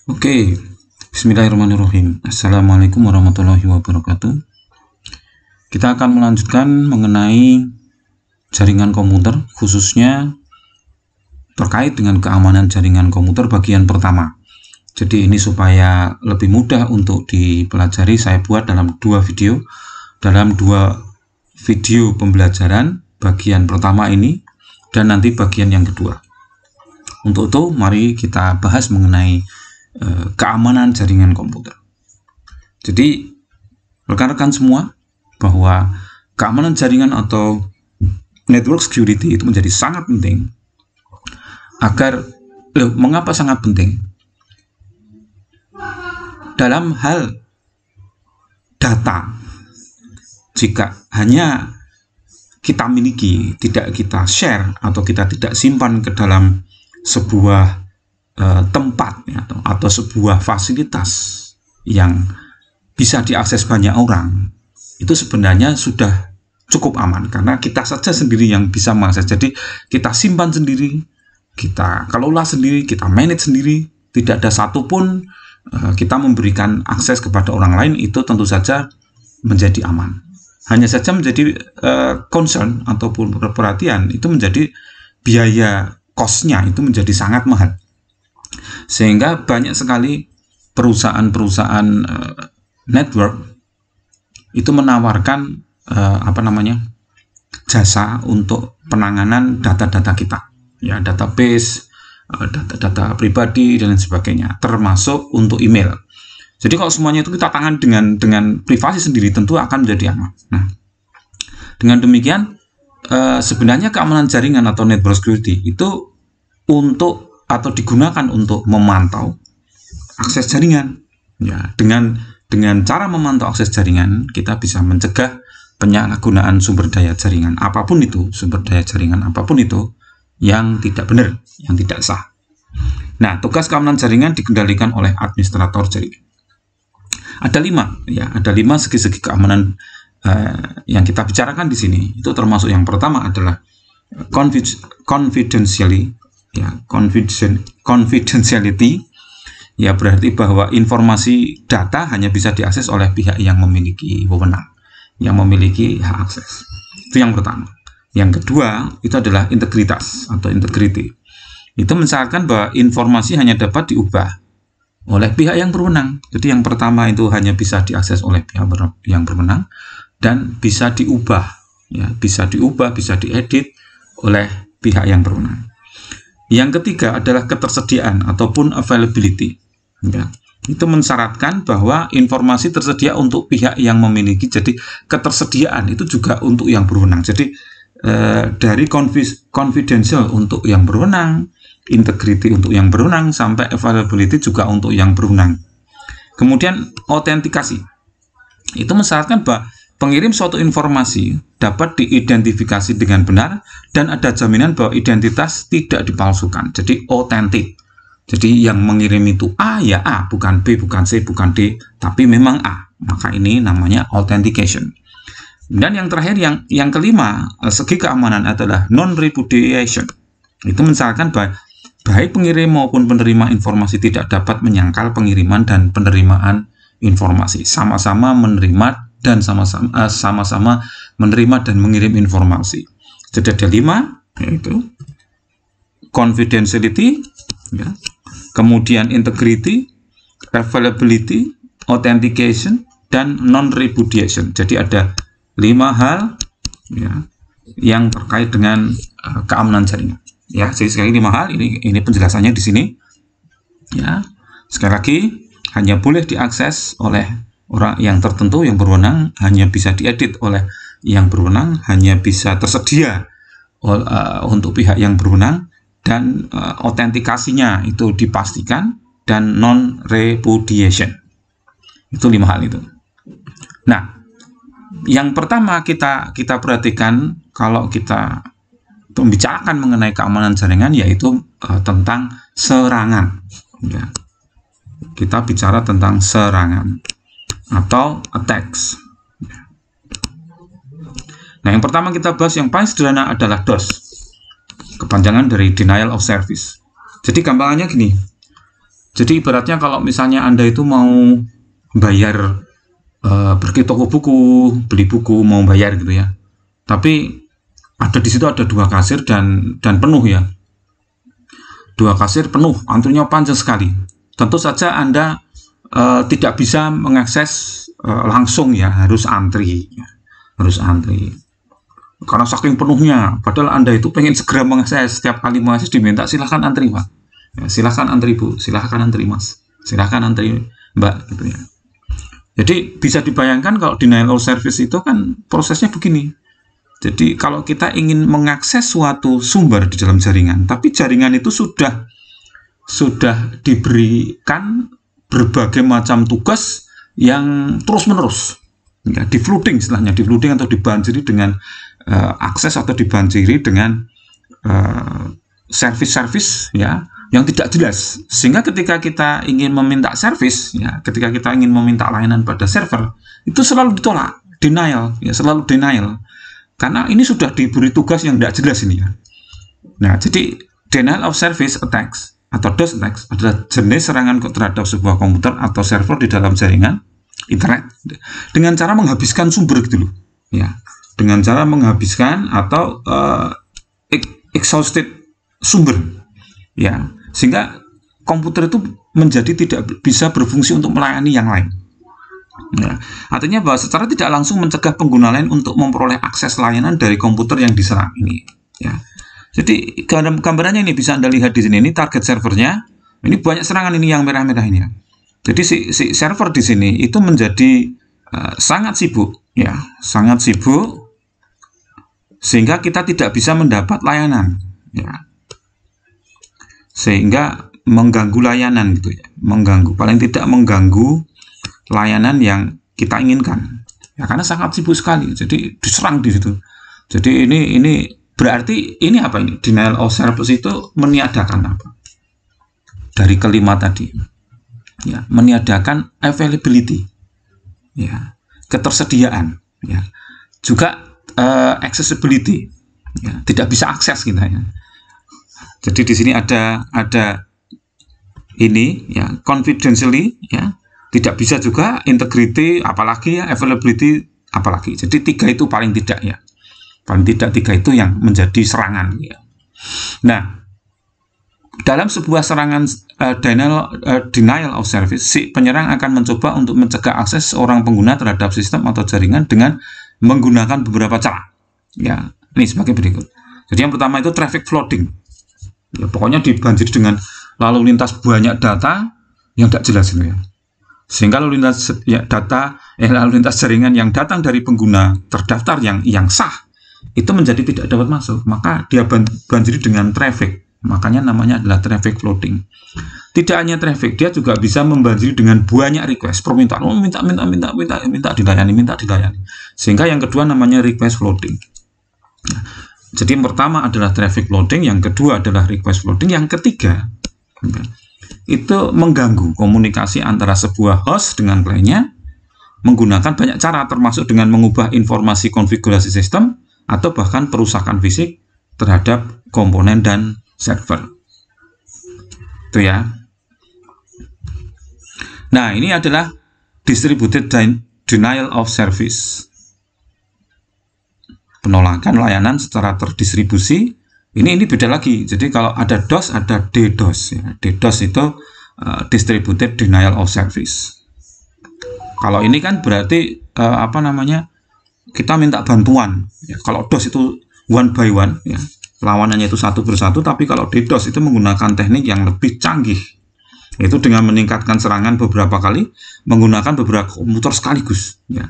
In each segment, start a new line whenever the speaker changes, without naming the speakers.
Oke, bismillahirrahmanirrahim. Assalamualaikum warahmatullahi wabarakatuh. Kita akan melanjutkan mengenai jaringan komputer, khususnya terkait dengan keamanan jaringan komputer bagian pertama. Jadi ini supaya lebih mudah untuk dipelajari, saya buat dalam dua video pembelajaran bagian pertama ini dan nanti bagian yang kedua. Untuk itu mari kita bahas mengenai keamanan jaringan komputer. Jadi rekan-rekan semua, bahwa keamanan jaringan atau network security itu menjadi sangat penting. Mengapa sangat penting? Dalam hal data, jika hanya kita miliki, tidak kita share atau kita tidak simpan ke dalam sebuah tempat atau sebuah fasilitas yang bisa diakses banyak orang, itu sebenarnya sudah cukup aman karena kita saja sendiri yang bisa mengakses. Jadi kita simpan sendiri, kita kelola sendiri, kita manage sendiri, tidak ada satupun kita memberikan akses kepada orang lain. Itu tentu saja menjadi aman. Hanya saja menjadi concern ataupun perhatian, itu menjadi biaya cost-nya itu menjadi sangat mahal. Sehingga banyak sekali perusahaan-perusahaan network itu menawarkan jasa untuk penanganan data-data kita, ya, database, data-data pribadi dan lain sebagainya, termasuk untuk email. Jadi kalau semuanya itu kita tangan dengan privasi sendiri, tentu akan menjadi aman. Nah, dengan demikian sebenarnya keamanan jaringan atau network security itu digunakan untuk memantau akses jaringan. Ya, dengan cara memantau akses jaringan, kita bisa mencegah penyalahgunaan sumber daya jaringan apapun itu, yang tidak benar, yang tidak sah. Nah, tugas keamanan jaringan dikendalikan oleh administrator jaringan. Ada 5 segi-segi keamanan yang kita bicarakan di sini. Itu termasuk yang pertama adalah confidentiality, ya, berarti bahwa informasi data hanya bisa diakses oleh pihak yang memiliki wewenang, yang memiliki hak akses. Itu yang pertama. Yang kedua itu adalah integritas atau integrity. Itu mensyaratkan bahwa informasi hanya dapat diubah oleh pihak yang berwenang. Jadi yang pertama itu hanya bisa diakses oleh pihak yang berwenang dan bisa diubah, ya, bisa diedit oleh pihak yang berwenang. Yang ketiga adalah ketersediaan ataupun availability. Ya, itu mensyaratkan bahwa informasi tersedia untuk pihak yang memiliki. Jadi ketersediaan itu juga untuk yang berwenang. Jadi dari confidential untuk yang berwenang, integrity untuk yang berwenang, sampai availability juga untuk yang berwenang. Kemudian autentikasi. Itu mensyaratkan bahwa pengirim suatu informasi dapat diidentifikasi dengan benar dan ada jaminan bahwa identitas tidak dipalsukan. Jadi otentik. Jadi yang mengirim itu A, ya A, bukan B, bukan C, bukan D, tapi memang A. Maka ini namanya authentication. Dan yang terakhir, yang kelima, segi keamanan adalah non-repudiation. Itu mensyaratkan bahwa baik pengirim maupun penerima informasi tidak dapat menyangkal pengiriman dan penerimaan informasi. Sama-sama menerima dan sama-sama menerima dan mengirim informasi. Jadi ada 5, yaitu confidentiality, ya, kemudian integrity, availability, authentication, dan non-repudiation. Jadi ada 5 hal, ya, yang terkait dengan keamanan jaringan. Ya, jadi sekali 5 hal ini penjelasannya di sini. Ya, sekali lagi, hanya boleh diakses oleh orang yang tertentu yang berwenang, hanya bisa diedit oleh yang berwenang, hanya bisa tersedia untuk pihak yang berwenang, dan autentikasinya itu dipastikan, dan non-repudiation. Itu 5 hal itu. Nah, yang pertama kita perhatikan kalau kita membicarakan mengenai keamanan jaringan, yaitu tentang serangan. Ya. Kita bicara tentang serangan atau attacks. Nah, yang pertama kita bahas yang paling sederhana adalah DOS, kepanjangan dari denial of service. Jadi gampangannya gini, Jadi ibaratnya kalau misalnya Anda itu mau bayar, pergi toko buku, beli buku, mau bayar gitu ya. Tapi ada di situ ada 2 kasir dan penuh ya. 2 kasir penuh, antrinya panjang sekali. Tentu saja Anda tidak bisa mengakses langsung ya, harus antri. Harus antri. Karena saking penuhnya, padahal Anda itu pengen segera mengakses, setiap kali mengakses diminta silahkan antri Pak, ya, silahkan antri Bu, silahkan antri Mas, silahkan antri Mbak gitu ya. Jadi bisa dibayangkan kalau denial of service itu kan prosesnya begini. Jadi kalau kita ingin mengakses suatu sumber di dalam jaringan, tapi jaringan itu sudah diberikan berbagai macam tugas yang terus-menerus, ya, di flooding istilahnya, di flooding atau dibanjiri dengan akses atau dibanjiri dengan service-service ya yang tidak jelas, sehingga ketika kita ingin meminta service ya, ketika kita ingin meminta layanan pada server itu selalu ditolak, denial ya, selalu denial, karena ini sudah diberi tugas yang tidak jelas ini ya. Nah, jadi denial of service attacks atau DOS attacks adalah jenis serangan terhadap sebuah komputer atau server di dalam jaringan internet dengan cara menghabiskan sumber gitu loh ya, dengan cara menghabiskan atau exhausted sumber ya, sehingga komputer itu menjadi tidak bisa berfungsi untuk melayani yang lain ya. Artinya bahwa secara tidak langsung mencegah pengguna lain untuk memperoleh akses layanan dari komputer yang diserang ini ya. Jadi gambarannya ini bisa Anda lihat di sini, ini target servernya, ini banyak serangan ini yang merah-merah ini ya. Jadi si server di sini itu menjadi sangat sibuk ya, sangat sibuk, sehingga kita tidak bisa mendapat layanan ya, sehingga mengganggu layanan gitu ya, mengganggu, paling tidak mengganggu layanan yang kita inginkan ya, karena sangat sibuk sekali, jadi diserang di situ. Jadi ini berarti ini apa ini? Denial of service itu meniadakan apa? Dari kelima tadi ya, meniadakan availability ya, ketersediaan ya, juga accessibility ya, tidak bisa akses kita ya. Jadi di sini ada ini ya, confidentially ya, tidak bisa juga, integrity apalagi ya, availability apalagi. Jadi 3 itu paling tidak ya, paling tidak 3 itu yang menjadi serangan ya. Nah, dalam sebuah serangan denial of service, si penyerang akan mencoba untuk mencegah akses seorang pengguna terhadap sistem atau jaringan dengan menggunakan beberapa cara ya. Ini sebagai berikut. Jadi yang pertama itu traffic flooding ya, pokoknya dibanjiri dengan lalu lintas banyak data yang tidak jelas itu ya, sehingga lalu lintas ya, lalu lintas jaringan yang datang dari pengguna terdaftar yang sah itu menjadi tidak dapat masuk, maka dia banjiri dengan traffic, makanya namanya adalah traffic flooding. Tidak hanya traffic, dia juga bisa membanjiri dengan banyak request, permintaan, minta dilayani, sehingga yang kedua namanya request flooding. Nah, jadi yang pertama adalah traffic flooding, yang kedua adalah request flooding, yang ketiga itu mengganggu komunikasi antara sebuah host dengan kliennya menggunakan banyak cara, termasuk dengan mengubah informasi konfigurasi sistem atau bahkan perusakan fisik terhadap komponen dan server itu ya. Nah, ini adalah distributed denial of service, penolakan layanan secara terdistribusi. Ini beda lagi. Jadi kalau ada DOS, ada DDoS ya. DDoS itu distributed denial of service. Kalau ini kan berarti kita minta bantuan ya. Kalau DOS itu one by one ya, lawanannya itu satu persatu, tapi kalau DDoS itu menggunakan teknik yang lebih canggih, yaitu dengan meningkatkan serangan beberapa kali menggunakan beberapa komputer sekaligus ya,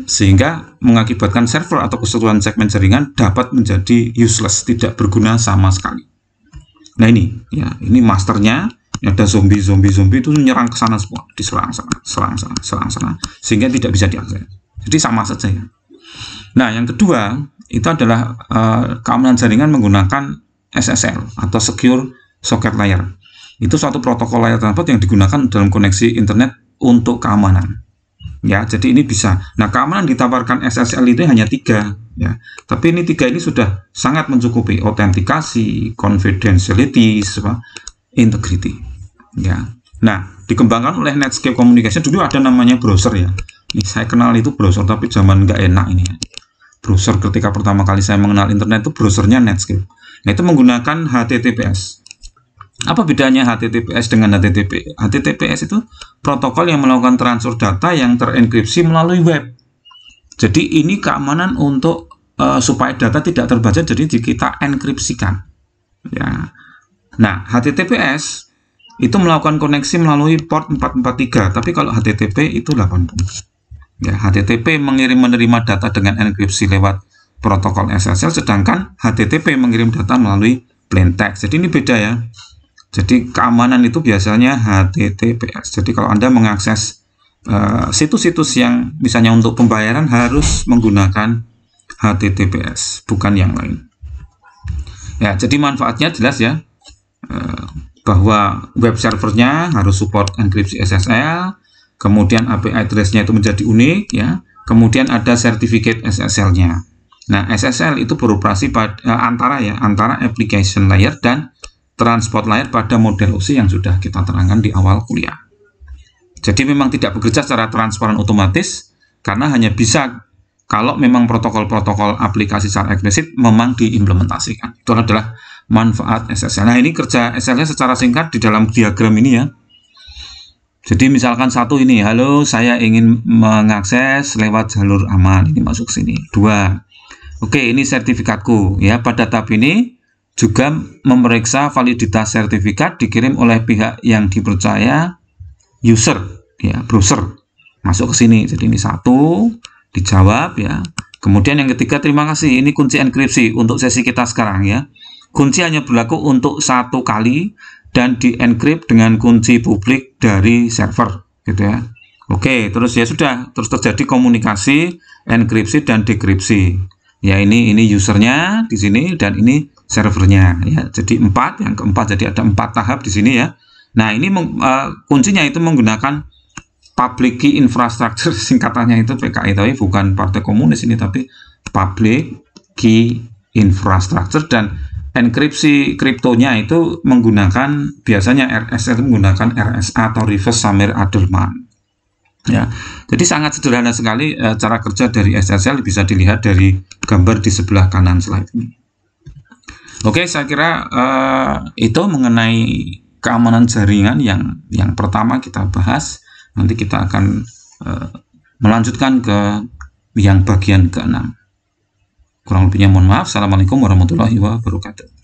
sehingga mengakibatkan server atau keseluruhan segmen jaringan dapat menjadi useless, tidak berguna sama sekali. Nah ini ya, ini masternya, ada zombie itu menyerang ke sana semua, diserang sana, sehingga tidak bisa diakses. Jadi sama saja ya. Nah, yang kedua itu adalah keamanan jaringan menggunakan SSL atau Secure Socket Layer. Itu suatu protokol layar transport yang digunakan dalam koneksi internet untuk keamanan. Ya, jadi ini bisa. Nah, keamanan ditawarkan SSL itu hanya 3 ya. Tapi ini 3 ini sudah sangat mencukupi: autentikasi, confidentiality, integrity. Ya. Nah, dikembangkan oleh Netscape Communication. Dulu ada namanya browser ya. Ini saya kenal itu browser, tapi zaman nggak enak ini ya. Browser ketika pertama kali saya mengenal internet itu browsernya Netscape. Nah, itu menggunakan HTTPS. Apa bedanya HTTPS dengan HTTP? HTTPS itu protokol yang melakukan transfer data yang terenkripsi melalui web. Jadi ini keamanan untuk supaya data tidak terbaca, jadi kita enkripsikan. Ya. Nah, HTTPS itu melakukan koneksi melalui port 443, tapi kalau HTTP itu 80. Ya, HTTP mengirim menerima data dengan enkripsi lewat protokol SSL, sedangkan HTTP mengirim data melalui plain text. Jadi ini beda ya. Jadi keamanan itu biasanya HTTPS. Jadi kalau Anda mengakses situs-situs yang misalnya untuk pembayaran harus menggunakan HTTPS, bukan yang lain. Ya, jadi manfaatnya jelas ya, bahwa web servernya harus support enkripsi SSL, kemudian API address-nya itu menjadi unik ya, kemudian ada sertifikat SSL-nya. Nah, SSL itu beroperasi pada antara application layer dan transport layer pada model OC yang sudah kita terangkan di awal kuliah. Jadi memang tidak bekerja secara transparan otomatis, karena hanya bisa kalau memang protokol-protokol aplikasi secara eksplisit memang diimplementasikan. Itu adalah manfaat SSL. Nah, ini kerja SSL-nya secara singkat di dalam diagram ini ya. Jadi misalkan satu ini, halo saya ingin mengakses lewat jalur aman, ini masuk sini. 2, oke ini sertifikatku ya. Pada tab ini juga memeriksa validitas sertifikat dikirim oleh pihak yang dipercaya user ya, browser, masuk ke sini. Jadi ini 1 dijawab ya. Kemudian yang ketiga, terima kasih, ini kunci enkripsi untuk sesi kita sekarang ya. Kunci hanya berlaku untuk 1 kali dan dienkrip dengan kunci publik dari server gitu ya. Oke, terus ya sudah, terus terjadi komunikasi enkripsi dan dekripsi. Ya, ini usernya di sini dan ini servernya ya. Jadi 4, yang keempat, jadi ada 4 tahap di sini ya. Nah, ini kuncinya itu menggunakan Public Key Infrastructure, singkatannya itu PKI, tapi bukan Partai Komunis ini, tapi Public Key Infrastructure. Dan enkripsi kriptonya itu menggunakan, biasanya RSA itu menggunakan RSA atau Reverse Samir Adelman ya. Jadi sangat sederhana sekali cara kerja dari SSL, bisa dilihat dari gambar di sebelah kanan slide ini. Oke, saya kira itu mengenai keamanan jaringan yang pertama kita bahas. Nanti kita akan melanjutkan ke yang bagian ke-6. Kurang lebihnya mohon maaf. Assalamualaikum warahmatullahi wabarakatuh.